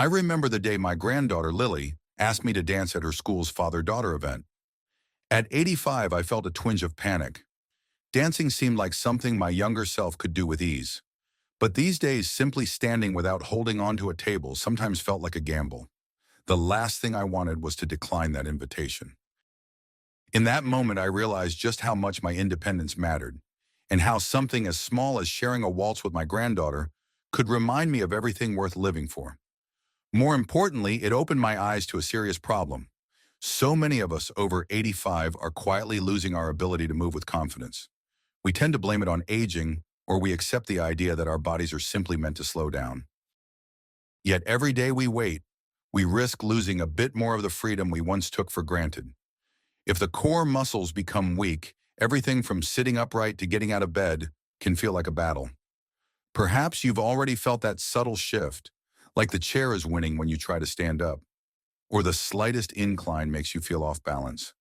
I remember the day my granddaughter, Lily, asked me to dance at her school's father-daughter event. At 85, I felt a twinge of panic. Dancing seemed like something my younger self could do with ease. But these days, simply standing without holding onto a table sometimes felt like a gamble. The last thing I wanted was to decline that invitation. In that moment, I realized just how much my independence mattered, and how something as small as sharing a waltz with my granddaughter could remind me of everything worth living for. More importantly, it opened my eyes to a serious problem. So many of us over 85 are quietly losing our ability to move with confidence. We tend to blame it on aging, or we accept the idea that our bodies are simply meant to slow down. Yet every day we wait, we risk losing a bit more of the freedom we once took for granted. If the core muscles become weak, everything from sitting upright to getting out of bed can feel like a battle. Perhaps you've already felt that subtle shift, like the chair is winning when you try to stand up, or the slightest incline makes you feel off balance.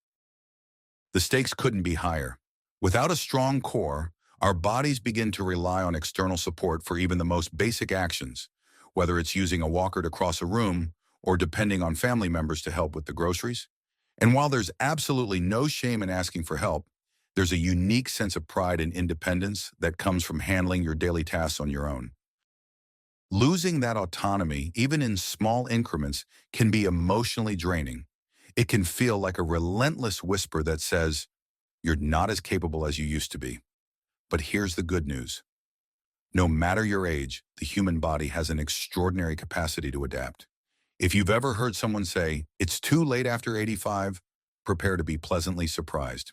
The stakes couldn't be higher. Without a strong core, our bodies begin to rely on external support for even the most basic actions, whether it's using a walker to cross a room or depending on family members to help with the groceries. And while there's absolutely no shame in asking for help, there's a unique sense of pride and independence that comes from handling your daily tasks on your own. Losing that autonomy, even in small increments, can be emotionally draining. It can feel like a relentless whisper that says, "You're not as capable as you used to be." But here's the good news. No matter your age, the human body has an extraordinary capacity to adapt. If you've ever heard someone say, "It's too late after 85, prepare to be pleasantly surprised."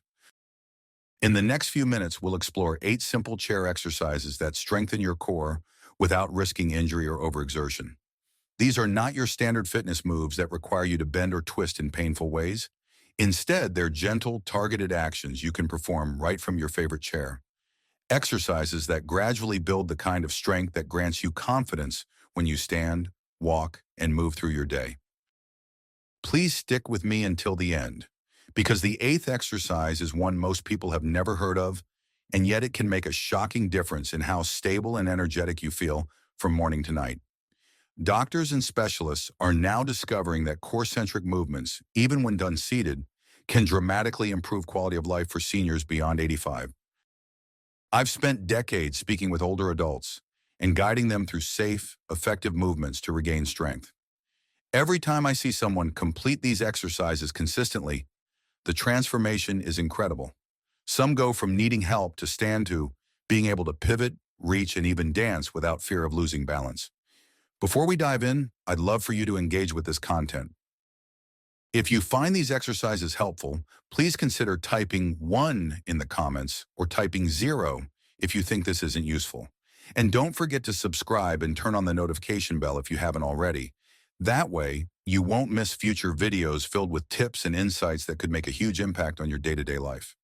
In the next few minutes, we'll explore 8 simple chair exercises that strengthen your core without risking injury or overexertion. These are not your standard fitness moves that require you to bend or twist in painful ways. Instead, they're gentle, targeted actions you can perform right from your favorite chair. Exercises that gradually build the kind of strength that grants you confidence when you stand, walk, and move through your day. Please stick with me until the end, because the 8th exercise is one most people have never heard of, and yet it can make a shocking difference in how stable and energetic you feel from morning to night. Doctors and specialists are now discovering that core-centric movements, even when done seated, can dramatically improve quality of life for seniors beyond 85. I've spent decades speaking with older adults and guiding them through safe, effective movements to regain strength. Every time I see someone complete these exercises consistently, the transformation is incredible. Some go from needing help to stand to being able to pivot, reach, and even dance without fear of losing balance. Before we dive in, I'd love for you to engage with this content. If you find these exercises helpful, please consider typing 1 in the comments or typing 0 if you think this isn't useful. And don't forget to subscribe and turn on the notification bell if you haven't already. That way, you won't miss future videos filled with tips and insights that could make a huge impact on your day-to-day life.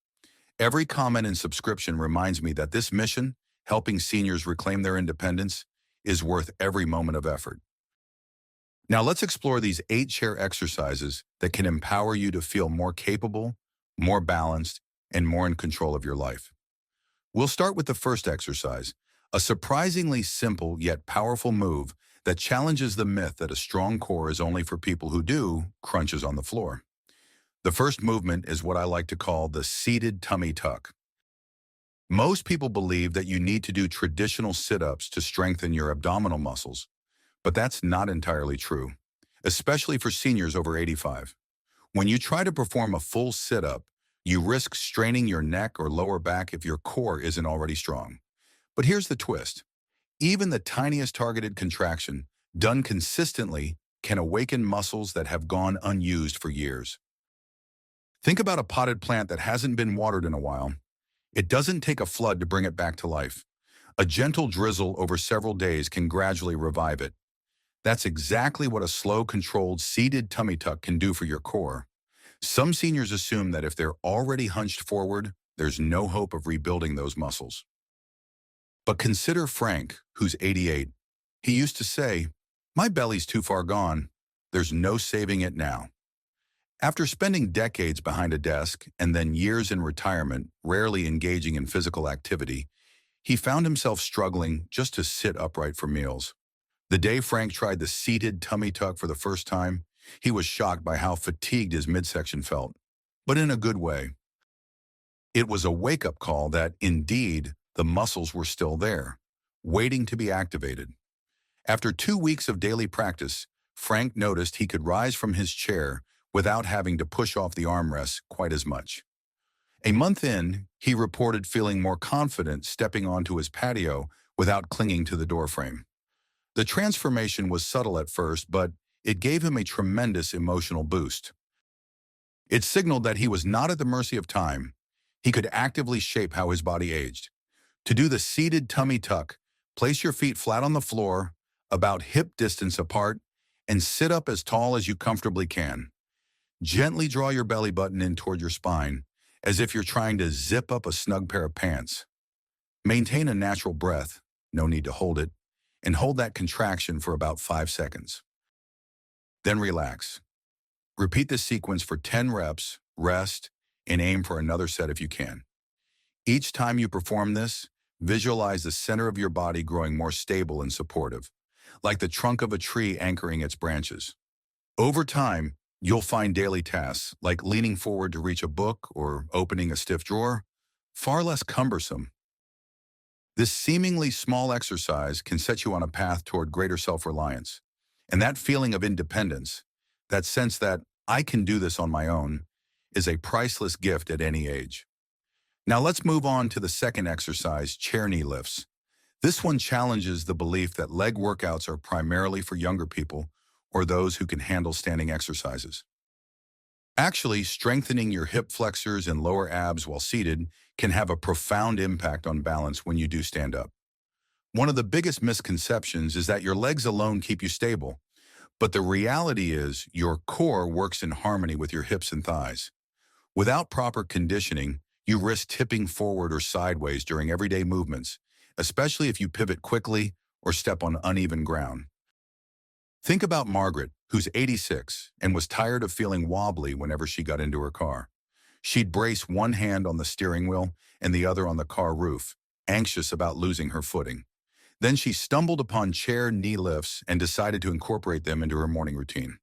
Every comment and subscription reminds me that this mission, helping seniors reclaim their independence, is worth every moment of effort. Now let's explore these 8 chair exercises that can empower you to feel more capable, more balanced, and more in control of your life. We'll start with the first exercise, a surprisingly simple yet powerful move that challenges the myth that a strong core is only for people who do crunches on the floor. The first movement is what I like to call the seated tummy tuck. Most people believe that you need to do traditional sit-ups to strengthen your abdominal muscles, but that's not entirely true, especially for seniors over 85. When you try to perform a full sit-up, you risk straining your neck or lower back if your core isn't already strong. But here's the twist. Even the tiniest targeted contraction, done consistently, can awaken muscles that have gone unused for years. Think about a potted plant that hasn't been watered in a while. It doesn't take a flood to bring it back to life. A gentle drizzle over several days can gradually revive it. That's exactly what a slow, controlled, seated tummy tuck can do for your core. Some seniors assume that if they're already hunched forward, there's no hope of rebuilding those muscles. But consider Frank, who's 88. He used to say, "My belly's too far gone. There's no saving it now." After spending decades behind a desk and then years in retirement, rarely engaging in physical activity, he found himself struggling just to sit upright for meals. The day Frank tried the seated tummy tuck for the first time, he was shocked by how fatigued his midsection felt, but in a good way. It was a wake-up call that, indeed, the muscles were still there, waiting to be activated. After 2 weeks of daily practice, Frank noticed he could rise from his chair without having to push off the armrests quite as much. A month in, he reported feeling more confident stepping onto his patio without clinging to the doorframe. The transformation was subtle at first, but it gave him a tremendous emotional boost. It signaled that he was not at the mercy of time. He could actively shape how his body aged. To do the seated tummy tuck, place your feet flat on the floor, about hip distance apart, and sit up as tall as you comfortably can. Gently draw your belly button in toward your spine, as if you're trying to zip up a snug pair of pants. Maintain a natural breath, no need to hold it, and hold that contraction for about 5 seconds. Then relax. Repeat this sequence for 10 reps, rest, and aim for another set if you can. Each time you perform this, visualize the center of your body growing more stable and supportive, like the trunk of a tree anchoring its branches. Over time, you'll find daily tasks, like leaning forward to reach a book or opening a stiff drawer, far less cumbersome. This seemingly small exercise can set you on a path toward greater self-reliance. And that feeling of independence, that sense that I can do this on my own, is a priceless gift at any age. Now let's move on to the second exercise, chair knee lifts. This one challenges the belief that leg workouts are primarily for younger people or those who can handle standing exercises. Actually, strengthening your hip flexors and lower abs while seated can have a profound impact on balance when you do stand up. One of the biggest misconceptions is that your legs alone keep you stable, but the reality is your core works in harmony with your hips and thighs. Without proper conditioning, you risk tipping forward or sideways during everyday movements, especially if you pivot quickly or step on uneven ground. Think about Margaret, who's 86 and was tired of feeling wobbly whenever she got into her car. She'd brace one hand on the steering wheel and the other on the car roof, anxious about losing her footing. Then she stumbled upon chair knee lifts and decided to incorporate them into her morning routine.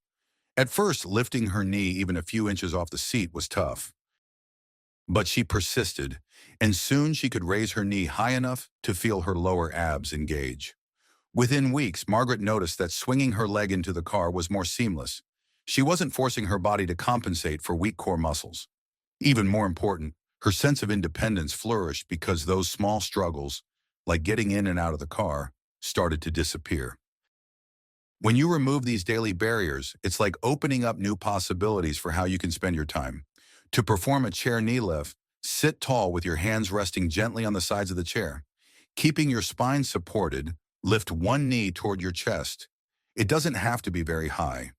At first, lifting her knee even a few inches off the seat was tough. But she persisted, and soon she could raise her knee high enough to feel her lower abs engage. Within weeks, Margaret noticed that swinging her leg into the car was more seamless. She wasn't forcing her body to compensate for weak core muscles. Even more important, her sense of independence flourished because those small struggles, like getting in and out of the car, started to disappear. When you remove these daily barriers, it's like opening up new possibilities for how you can spend your time. To perform a chair knee lift, sit tall with your hands resting gently on the sides of the chair. Keeping your spine supported, lift one knee toward your chest. It doesn't have to be very high.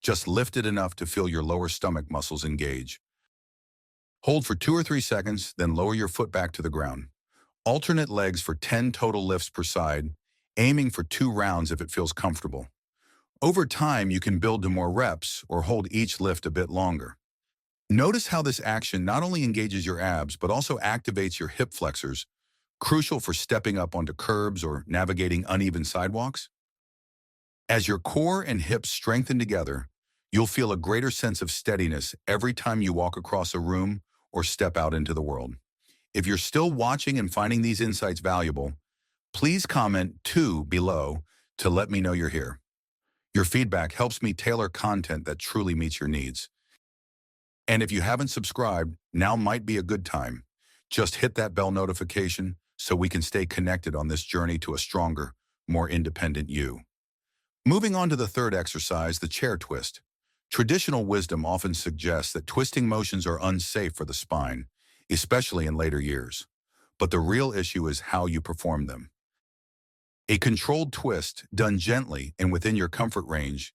Just lift it enough to feel your lower stomach muscles engage. Hold for 2 or 3 seconds, then lower your foot back to the ground. Alternate legs for 10 total lifts per side, aiming for 2 rounds if it feels comfortable. Over time, you can build to more reps or hold each lift a bit longer. Notice how this action not only engages your abs, but also activates your hip flexors, crucial for stepping up onto curbs or navigating uneven sidewalks. As your core and hips strengthen together, you'll feel a greater sense of steadiness every time you walk across a room or step out into the world. If you're still watching and finding these insights valuable, please comment 2 below to let me know you're here. Your feedback helps me tailor content that truly meets your needs. And if you haven't subscribed, now might be a good time. Just hit that bell notification so we can stay connected on this journey to a stronger, more independent you. Moving on to the third exercise, the chair twist. Traditional wisdom often suggests that twisting motions are unsafe for the spine, especially in later years. But the real issue is how you perform them. A controlled twist, done gently and within your comfort range,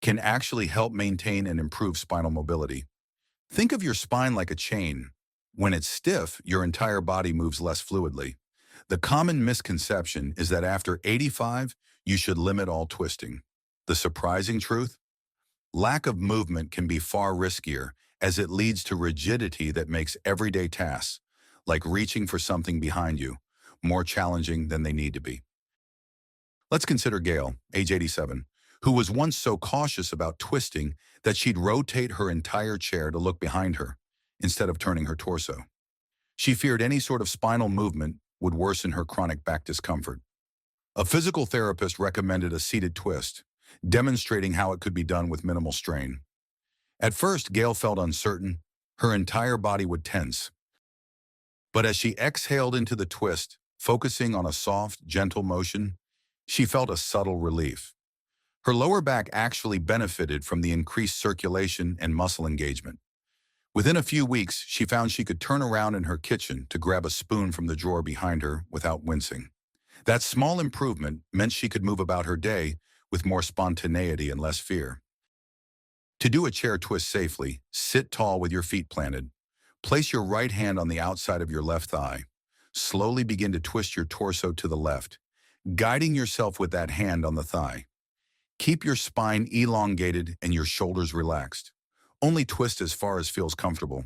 can actually help maintain and improve spinal mobility. Think of your spine like a chain. When it's stiff, your entire body moves less fluidly. The common misconception is that after 85, you should limit all twisting. The surprising truth? Lack of movement can be far riskier, as it leads to rigidity that makes everyday tasks, like reaching for something behind you, more challenging than they need to be. Let's consider Gail, age 87, who was once so cautious about twisting that she'd rotate her entire chair to look behind her instead of turning her torso. She feared any sort of spinal movement would worsen her chronic back discomfort. A physical therapist recommended a seated twist, demonstrating how it could be done with minimal strain. At first, Gail felt uncertain. Her entire body would tense. But as she exhaled into the twist, focusing on a soft, gentle motion, she felt a subtle relief. Her lower back actually benefited from the increased circulation and muscle engagement. Within a few weeks, she found she could turn around in her kitchen to grab a spoon from the drawer behind her without wincing. That small improvement meant she could move about her day with more spontaneity and less fear. To do a chair twist safely, sit tall with your feet planted. Place your right hand on the outside of your left thigh. Slowly begin to twist your torso to the left, guiding yourself with that hand on the thigh. Keep your spine elongated and your shoulders relaxed. Only twist as far as feels comfortable.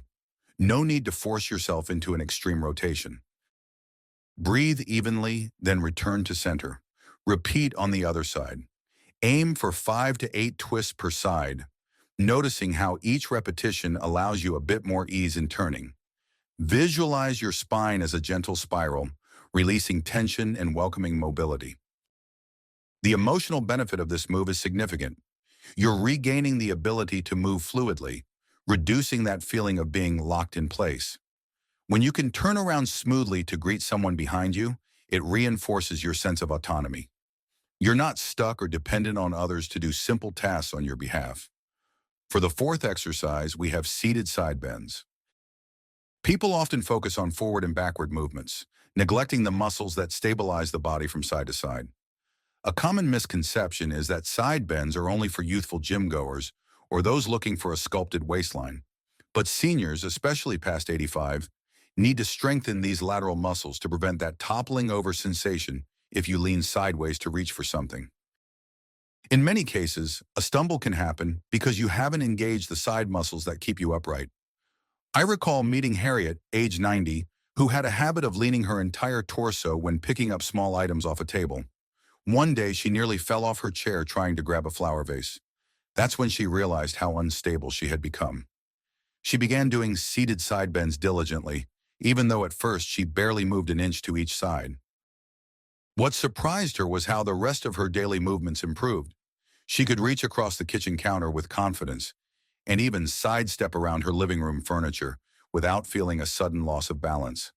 No need to force yourself into an extreme rotation. Breathe evenly, then return to center. Repeat on the other side. Aim for 5 to 8 twists per side, noticing how each repetition allows you a bit more ease in turning. Visualize your spine as a gentle spiral, releasing tension and welcoming mobility. The emotional benefit of this move is significant. You're regaining the ability to move fluidly, reducing that feeling of being locked in place. When you can turn around smoothly to greet someone behind you, it reinforces your sense of autonomy. You're not stuck or dependent on others to do simple tasks on your behalf. For the fourth exercise, we have seated side bends. People often focus on forward and backward movements, neglecting the muscles that stabilize the body from side to side. A common misconception is that side bends are only for youthful gym goers or those looking for a sculpted waistline. But seniors, especially past 85, need to strengthen these lateral muscles to prevent that toppling over sensation if you lean sideways to reach for something. In many cases, a stumble can happen because you haven't engaged the side muscles that keep you upright. I recall meeting Harriet, age 90, who had a habit of leaning her entire torso when picking up small items off a table. One day, she nearly fell off her chair trying to grab a flower vase. That's when she realized how unstable she had become. She began doing seated side bends diligently, even though at first she barely moved an inch to each side. What surprised her was how the rest of her daily movements improved. She could reach across the kitchen counter with confidence and even sidestep around her living room furniture without feeling a sudden loss of balance.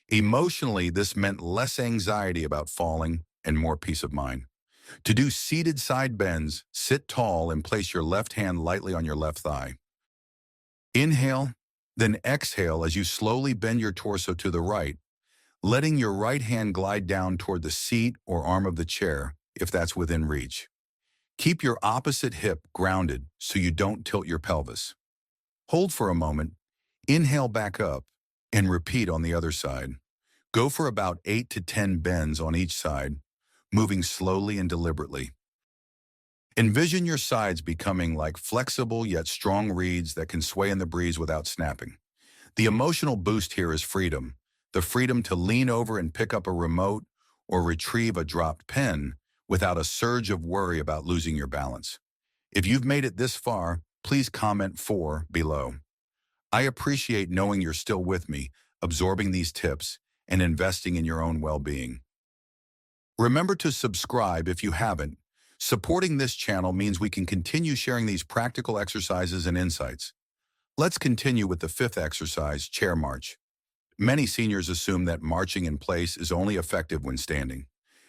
Emotionally, this meant less anxiety about falling and more peace of mind. To do seated side bends, sit tall and place your left hand lightly on your left thigh. Inhale, then exhale as you slowly bend your torso to the right, letting your right hand glide down toward the seat or arm of the chair if that's within reach. Keep your opposite hip grounded so you don't tilt your pelvis. Hold for a moment, inhale back up, and repeat on the other side. Go for about 8 to 10 bends on each side, moving slowly and deliberately. Envision your sides becoming like flexible yet strong reeds that can sway in the breeze without snapping. The emotional boost here is freedom, the freedom to lean over and pick up a remote or retrieve a dropped pen without a surge of worry about losing your balance. If you've made it this far, please comment 4 below. I appreciate knowing you're still with me, absorbing these tips, and investing in your own well-being. Remember to subscribe if you haven't. Supporting this channel means we can continue sharing these practical exercises and insights. Let's continue with the fifth exercise, chair march. Many seniors assume that marching in place is only effective when standing.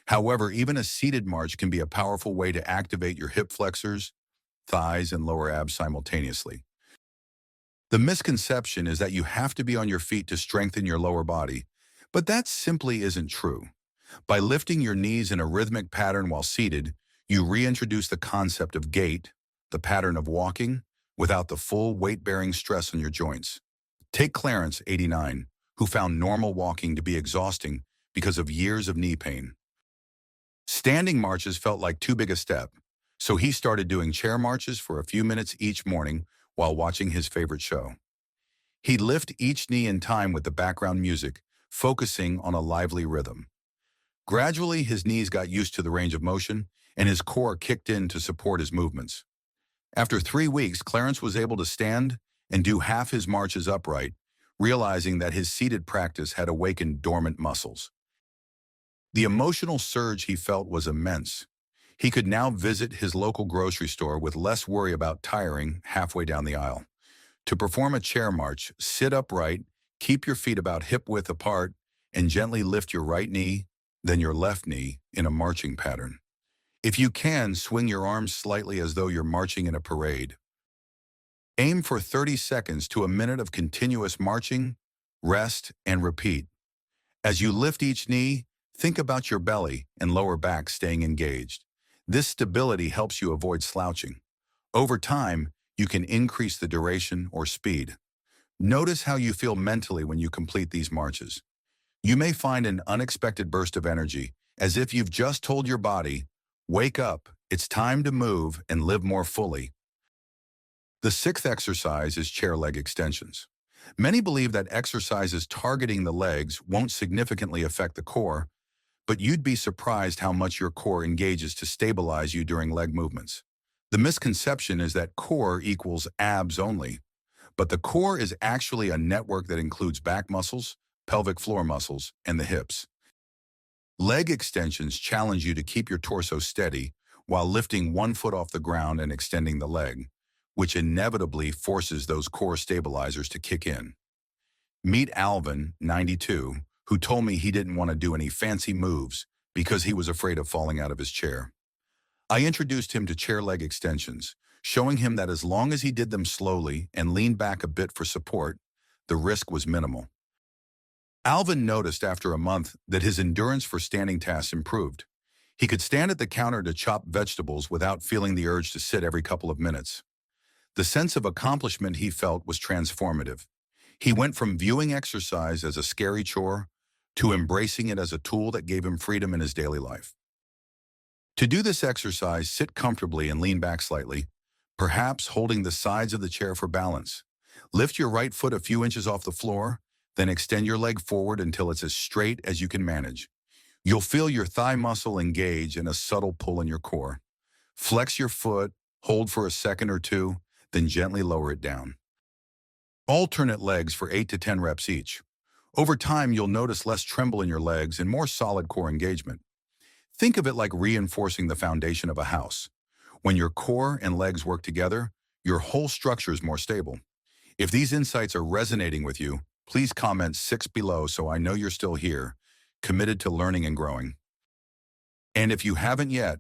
However, even a seated march can be a powerful way to activate your hip flexors, thighs, and lower abs simultaneously. The misconception is that you have to be on your feet to strengthen your lower body, but that simply isn't true. By lifting your knees in a rhythmic pattern while seated, you reintroduce the concept of gait, the pattern of walking, without the full weight-bearing stress on your joints. Take Clarence, 89, who found normal walking to be exhausting because of years of knee pain. Standing marches felt like too big a step, so he started doing chair marches for a few minutes each morning while watching his favorite show. He'd lift each knee in time with the background music, focusing on a lively rhythm. Gradually, his knees got used to the range of motion, and his core kicked in to support his movements. After 3 weeks, Clarence was able to stand and do half his marches upright, realizing that his seated practice had awakened dormant muscles. The emotional surge he felt was immense. He could now visit his local grocery store with less worry about tiring halfway down the aisle. To perform a chair march, sit upright, keep your feet about hip-width apart, and gently lift your right knee, then your left knee in a marching pattern. If you can, swing your arms slightly as though you're marching in a parade. Aim for 30 seconds to a minute of continuous marching, rest, and repeat. As you lift each knee, think about your belly and lower back staying engaged. This stability helps you avoid slouching. Over time, you can increase the duration or speed. Notice how you feel mentally when you complete these marches. You may find an unexpected burst of energy, as if you've just told your body, "Wake up, it's time to move and live more fully." The sixth exercise is chair leg extensions. Many believe that exercises targeting the legs won't significantly affect the core, but you'd be surprised how much your core engages to stabilize you during leg movements. The misconception is that core equals abs only, but the core is actually a network that includes back muscles, pelvic floor muscles, and the hips. Leg extensions challenge you to keep your torso steady while lifting one foot off the ground and extending the leg, which inevitably forces those core stabilizers to kick in. Meet Alvin, 92, who told me he didn't want to do any fancy moves because he was afraid of falling out of his chair. I introduced him to chair leg extensions, showing him that as long as he did them slowly and leaned back a bit for support, the risk was minimal. Alvin noticed after a month that his endurance for standing tasks improved. He could stand at the counter to chop vegetables without feeling the urge to sit every couple of minutes. The sense of accomplishment he felt was transformative. He went from viewing exercise as a scary chore to embracing it as a tool that gave him freedom in his daily life. To do this exercise, sit comfortably and lean back slightly, perhaps holding the sides of the chair for balance. Lift your right foot a few inches off the floor, then extend your leg forward until it's as straight as you can manage. You'll feel your thigh muscle engage and a subtle pull in your core. Flex your foot, hold for a second or two, then gently lower it down. Alternate legs for 8 to 10 reps each. Over time, you'll notice less tremble in your legs and more solid core engagement. Think of it like reinforcing the foundation of a house. When your core and legs work together, your whole structure is more stable. If these insights are resonating with you, please comment 6 below so I know you're still here, committed to learning and growing. And if you haven't yet,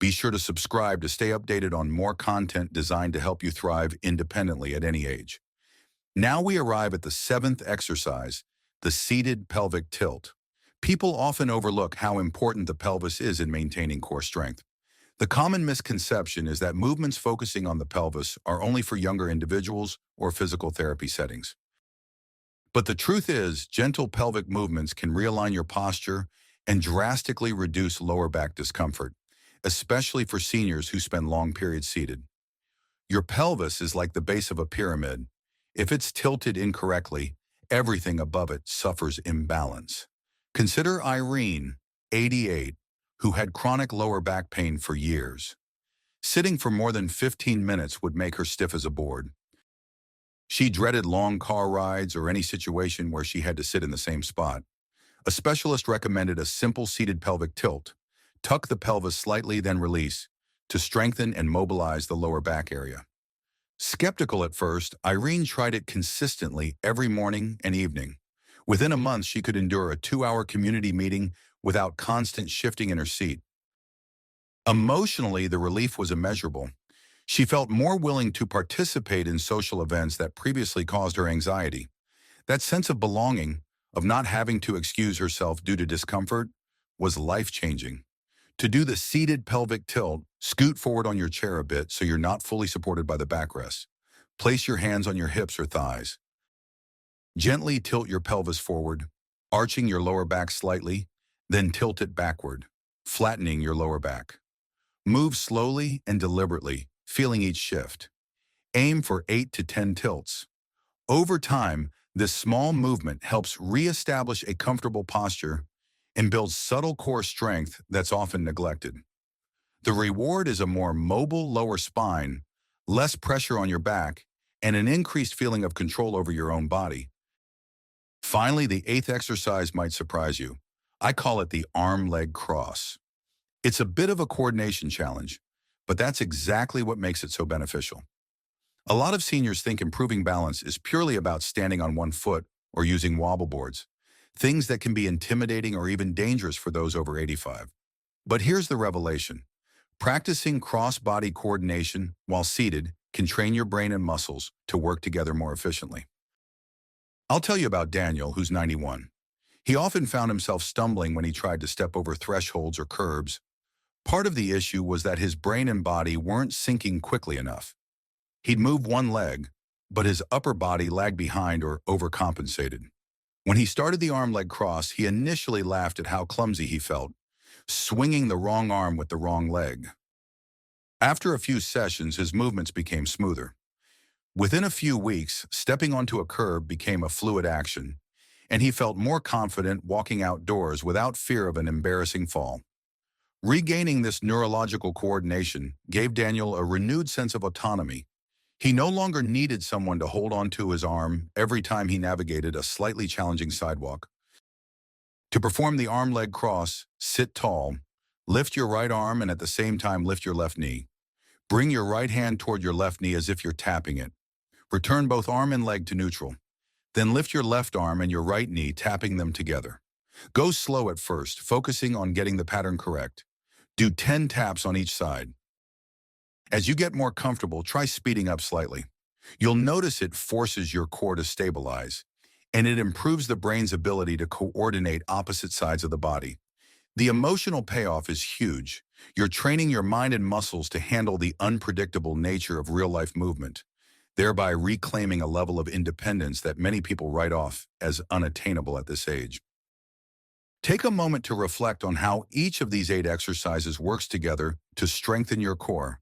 be sure to subscribe to stay updated on more content designed to help you thrive independently at any age. Now we arrive at the 7th exercise, the seated pelvic tilt. People often overlook how important the pelvis is in maintaining core strength. The common misconception is that movements focusing on the pelvis are only for younger individuals or physical therapy settings. But the truth is, gentle pelvic movements can realign your posture and drastically reduce lower back discomfort, especially for seniors who spend long periods seated. Your pelvis is like the base of a pyramid. If it's tilted incorrectly, everything above it suffers imbalance. Consider Irene, 88, who had chronic lower back pain for years. Sitting for more than 15 minutes would make her stiff as a board. She dreaded long car rides or any situation where she had to sit in the same spot. A specialist recommended a simple seated pelvic tilt. Tuck the pelvis slightly, then release, to strengthen and mobilize the lower back area. Skeptical at first, Irene tried it consistently every morning and evening. Within a month, she could endure a 2-hour community meeting without constant shifting in her seat. Emotionally, the relief was immeasurable. She felt more willing to participate in social events that previously caused her anxiety. That sense of belonging, of not having to excuse herself due to discomfort, was life-changing. To do the seated pelvic tilt, scoot forward on your chair a bit so you're not fully supported by the backrest. Place your hands on your hips or thighs. Gently tilt your pelvis forward, arching your lower back slightly, then tilt it backward, flattening your lower back. Move slowly and deliberately, feeling each shift. Aim for 8 to 10 tilts. Over time, this small movement helps reestablish a comfortable posture and builds subtle core strength that's often neglected. The reward is a more mobile lower spine, less pressure on your back, and an increased feeling of control over your own body. Finally, the eighth exercise might surprise you. I call it the arm-leg cross. It's a bit of a coordination challenge, but that's exactly what makes it so beneficial. A lot of seniors think improving balance is purely about standing on one foot or using wobble boards, things that can be intimidating or even dangerous for those over 85. But here's the revelation. Practicing cross-body coordination while seated can train your brain and muscles to work together more efficiently. I'll tell you about Daniel, who's 91. He often found himself stumbling when he tried to step over thresholds or curbs. Part of the issue was that his brain and body weren't syncing quickly enough. He'd move one leg, but his upper body lagged behind or overcompensated. When he started the arm-leg cross, he initially laughed at how clumsy he felt, swinging the wrong arm with the wrong leg. After a few sessions, his movements became smoother. Within a few weeks, stepping onto a curb became a fluid action, and he felt more confident walking outdoors without fear of an embarrassing fall. Regaining this neurological coordination gave Daniel a renewed sense of autonomy. He no longer needed someone to hold onto his arm every time he navigated a slightly challenging sidewalk. To perform the arm-leg cross, sit tall, lift your right arm and at the same time lift your left knee. Bring your right hand toward your left knee as if you're tapping it. Return both arm and leg to neutral. Then lift your left arm and your right knee, tapping them together. Go slow at first, focusing on getting the pattern correct. Do 10 taps on each side. As you get more comfortable, try speeding up slightly. You'll notice it forces your core to stabilize, and it improves the brain's ability to coordinate opposite sides of the body. The emotional payoff is huge. You're training your mind and muscles to handle the unpredictable nature of real-life movement, thereby reclaiming a level of independence that many people write off as unattainable at this age. Take a moment to reflect on how each of these 8 exercises works together to strengthen your core.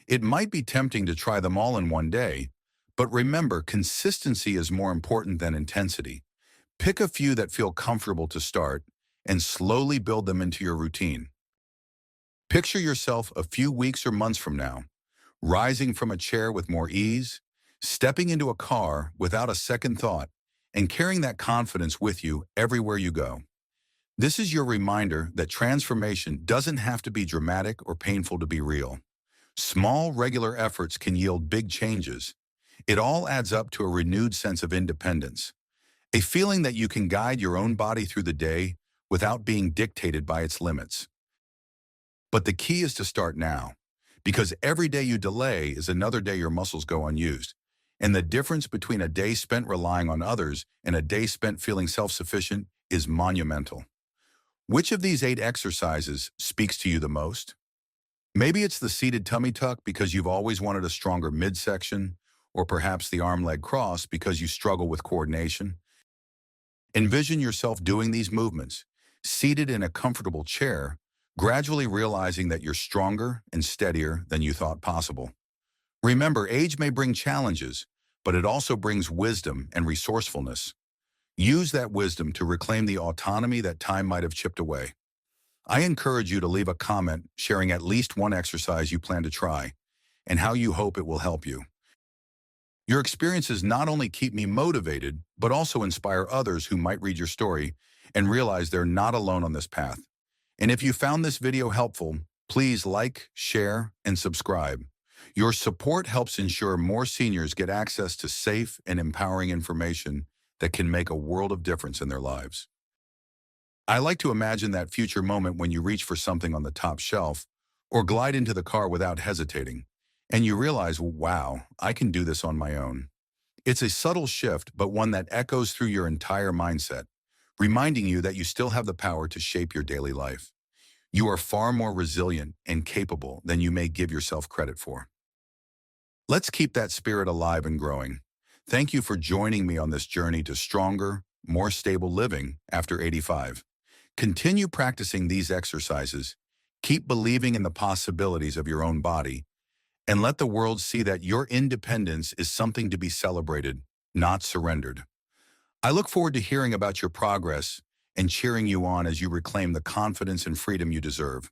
It might be tempting to try them all in one day, but remember, consistency is more important than intensity. Pick a few that feel comfortable to start and slowly build them into your routine. Picture yourself a few weeks or months from now, rising from a chair with more ease, stepping into a car without a second thought, and carrying that confidence with you everywhere you go. This is your reminder that transformation doesn't have to be dramatic or painful to be real. Small, regular efforts can yield big changes. It all adds up to a renewed sense of independence, a feeling that you can guide your own body through the day without being dictated by its limits. But the key is to start now, because every day you delay is another day your muscles go unused. And the difference between a day spent relying on others and a day spent feeling self-sufficient is monumental. Which of these 8 exercises speaks to you the most? Maybe it's the seated tummy tuck because you've always wanted a stronger midsection, or perhaps the arm-leg cross because you struggle with coordination. Envision yourself doing these movements, seated in a comfortable chair, gradually realizing that you're stronger and steadier than you thought possible. Remember, age may bring challenges, but it also brings wisdom and resourcefulness. Use that wisdom to reclaim the autonomy that time might have chipped away. I encourage you to leave a comment sharing at least one exercise you plan to try and how you hope it will help you. Your experiences not only keep me motivated, but also inspire others who might read your story and realize they're not alone on this path. And if you found this video helpful, please like, share, and subscribe. Your support helps ensure more seniors get access to safe and empowering information that can make a world of difference in their lives. I like to imagine that future moment when you reach for something on the top shelf or glide into the car without hesitating, and you realize, wow, I can do this on my own. It's a subtle shift, but one that echoes through your entire mindset, reminding you that you still have the power to shape your daily life. You are far more resilient and capable than you may give yourself credit for. Let's keep that spirit alive and growing. Thank you for joining me on this journey to stronger, more stable living after 85. Continue practicing these exercises, keep believing in the possibilities of your own body, and let the world see that your independence is something to be celebrated, not surrendered. I look forward to hearing about your progress and cheering you on as you reclaim the confidence and freedom you deserve.